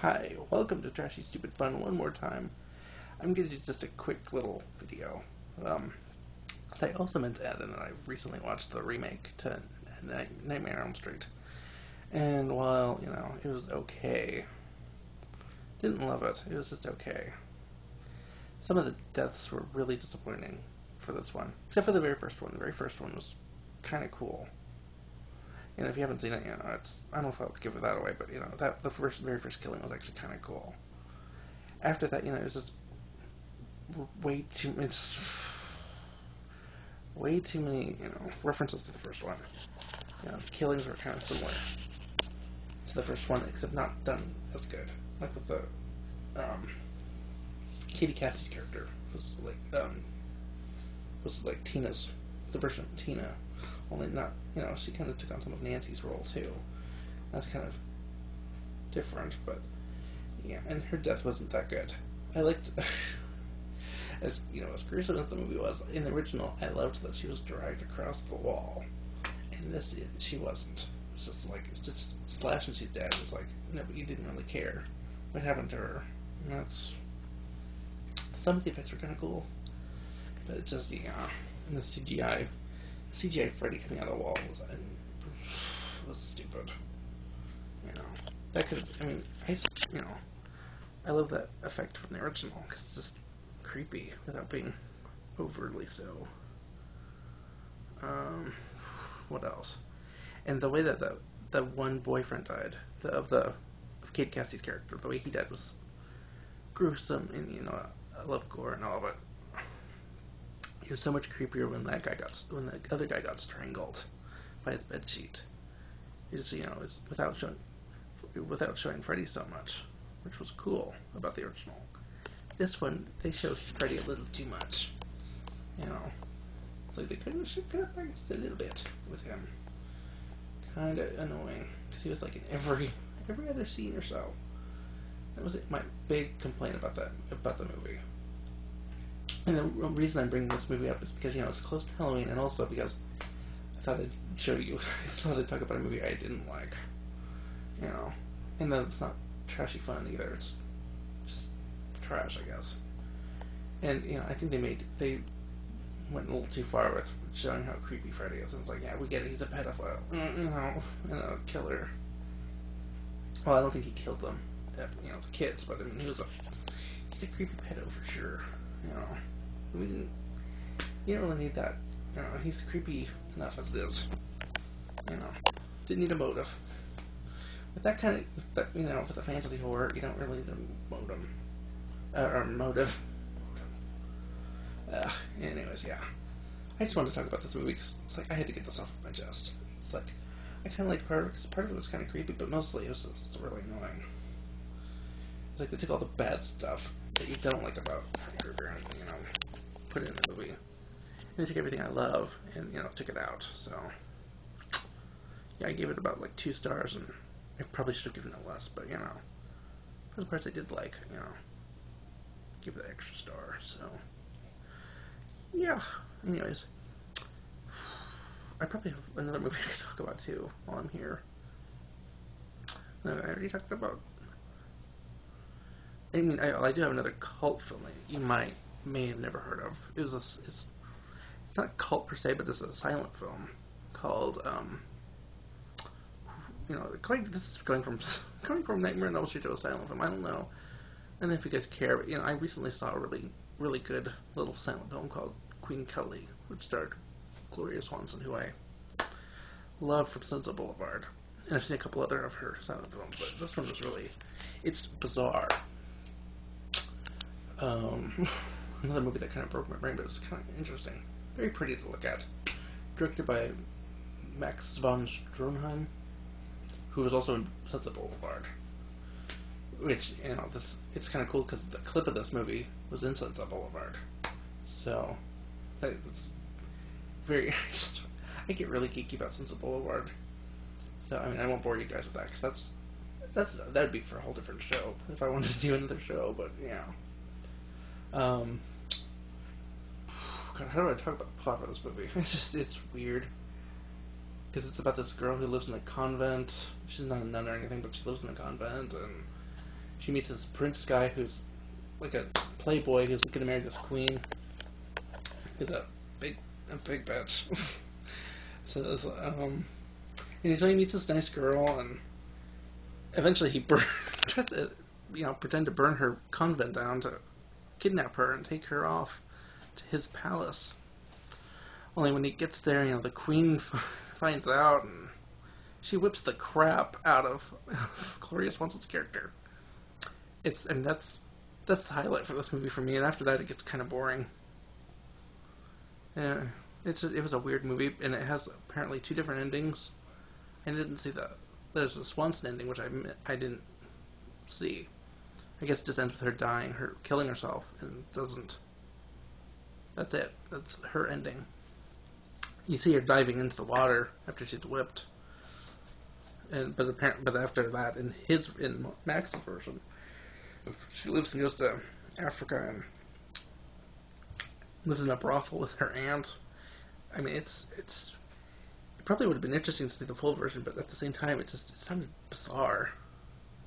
Hi, welcome to Trashy Stupid Fun one more time. I'm going to do just a quick little video. I also meant to add in that I recently watched the remake to Nightmare on Elm Street. And while, it was okay, didn't love it, it was just okay. Some of the deaths were really disappointing for this one, except for the very first one. The very first one was kind of cool. And if you haven't seen it, it's, I don't know if I'll give that away, but that the very first killing was actually kind of cool. After that, it was just way too many, references to the first one. Killings were kind of similar to the first one, except not done as good. Like with the Katie Cassidy's character was like Tina's, the version of Tina. Only not, she kind of took on some of Nancy's role too. That's kind of different, but yeah, and her death wasn't that good. I liked, as gruesome as the movie was, in the original, I loved that she was dragged across the wall. In this, she wasn't. It's just slash and she's dead. It was like, no, but you didn't really care what happened to her. And that's, some of the effects were kind of cool, but it just, and the CGI Freddy coming out of the wall was stupid. That could have, I love that effect from the original, because it's just creepy without being overtly so. What else? And the way that the one boyfriend died, of Kate Cassidy's character, the way he died was gruesome, and I love gore and all of it. It was so much creepier when the other guy got strangled by his bedsheet. It just, it was without showing Freddy so much, which was cool about the original. This one, they showed Freddy a little too much. It's like they could have practiced a little bit with him. Kind of annoying, because he was like in every other scene or so. That was my big complaint about the movie. And the reason I'm bringing this movie up is because, it's close to Halloween, and also because I thought I'd show you, I thought I'd talk about a movie I didn't like, and then it's not trashy fun either, it's just trash, I guess. And, I think they went a little too far with showing how creepy Freddy is, and it's like, yeah, we get it, he's a pedophile, and a killer. Well, I don't think he killed them, the kids, but, he's a creepy pedo for sure. You don't really need that. He's creepy enough as it is. Didn't need a motive. With that kind of, with the fantasy horror, you don't really need a motive. Anyways, yeah. I just wanted to talk about this movie because it's like I had to get this off my chest. It's like I kind of liked part of it because part of it was kind of creepy, but mostly it was just really annoying. It's like they took all the bad stuff that you don't like about Freddy Krueger and, put it in the movie. And they took everything I love and, took it out. So, yeah, I gave it about, 2 stars, and I probably should have given it less, but, for the parts I did like, give it an extra star, so. Yeah, anyways. I probably have another movie I could talk about, too, while I'm here. No, I already talked about... I do have another cult film that you may have never heard of. It's not cult per se, but it's a silent film called, this is going from Nightmare on Elm Street to a silent film. I don't know. And if you guys care, but, I recently saw a really, really good little silent film called Queen Kelly, which starred Gloria Swanson, who I love from Sunset Boulevard. And I've seen a couple other of her silent films, but this one was really, it's bizarre. Another movie that kind of broke my brain, but it was kind of interesting. Very pretty to look at. Directed by Max von Stroheim, who was also in Sunset Boulevard. Which, it's kind of cool because the clip of this movie was in Sunset Boulevard. So, it's very... I get really geeky about Sunset Boulevard. So, I won't bore you guys with that, because that would be for a whole different show, if I wanted to do another show, but, yeah. God, how do I talk about the plot for this movie? It's weird. Because it's about this girl who lives in a convent. She's not a nun or anything, but she lives in a convent, and she meets this prince guy who's like a playboy who's gonna marry this queen. He's a big bitch. So and so he meets this nice girl, and eventually he tries to, pretend to burn her convent down to kidnap her and take her off to his palace. Only when he gets there, the queen finds out, and she whips the crap out of Gloria Swanson's character. That's the highlight for this movie for me. And after that, it gets kind of boring. Yeah, it was a weird movie, and it has apparently 2 different endings. I didn't see there's a Swanson ending, which I didn't see. I guess it just ends with her dying, her killing herself, and doesn't. That's it. That's her ending. You see her diving into the water after she's whipped, but after that, in Max's version, she lives and goes to Africa and lives in a brothel with her aunt. I mean, it probably would have been interesting to see the full version, but at the same time, it sounded bizarre.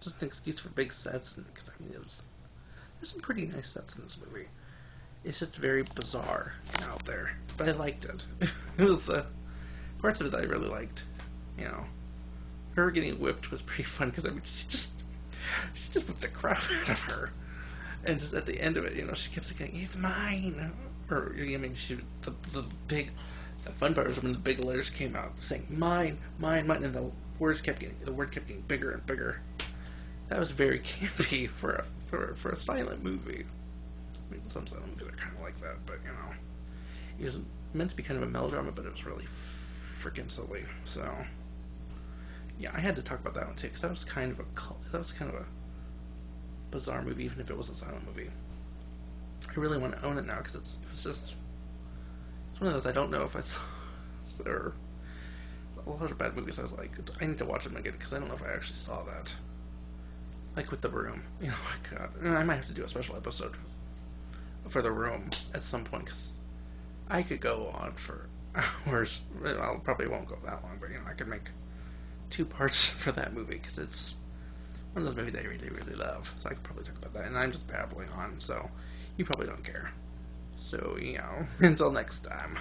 Just an excuse for big sets, because there's some pretty nice sets in this movie. It's just very bizarre and out there, but I liked it. It was the parts of it that I really liked. Her getting whipped was pretty fun because she just whipped the crap out of her, and just at the end of it, she kept saying, "He's mine," or the fun part was when the big letters came out saying "mine, mine, mine," and the word kept getting bigger and bigger. That was very campy for a silent movie. I mean, some silent movies are kind of like that, but it was meant to be kind of a melodrama, but it was really freaking silly. So, yeah, I had to talk about that one too, because that was kind of a bizarre movie, even if it was a silent movie. I really want to own it now because it's one of those I don't know if I saw. There are a lot of bad movies. I was like, I need to watch them again because I don't know if I actually saw that. Like with The Room, God, I might have to do a special episode for The Room at some point because I could go on for hours. I probably won't go that long, but I could make 2 parts for that movie because it's one of those movies I really, really love. So I could probably talk about that, and I'm just babbling on, so you probably don't care. So, until next time.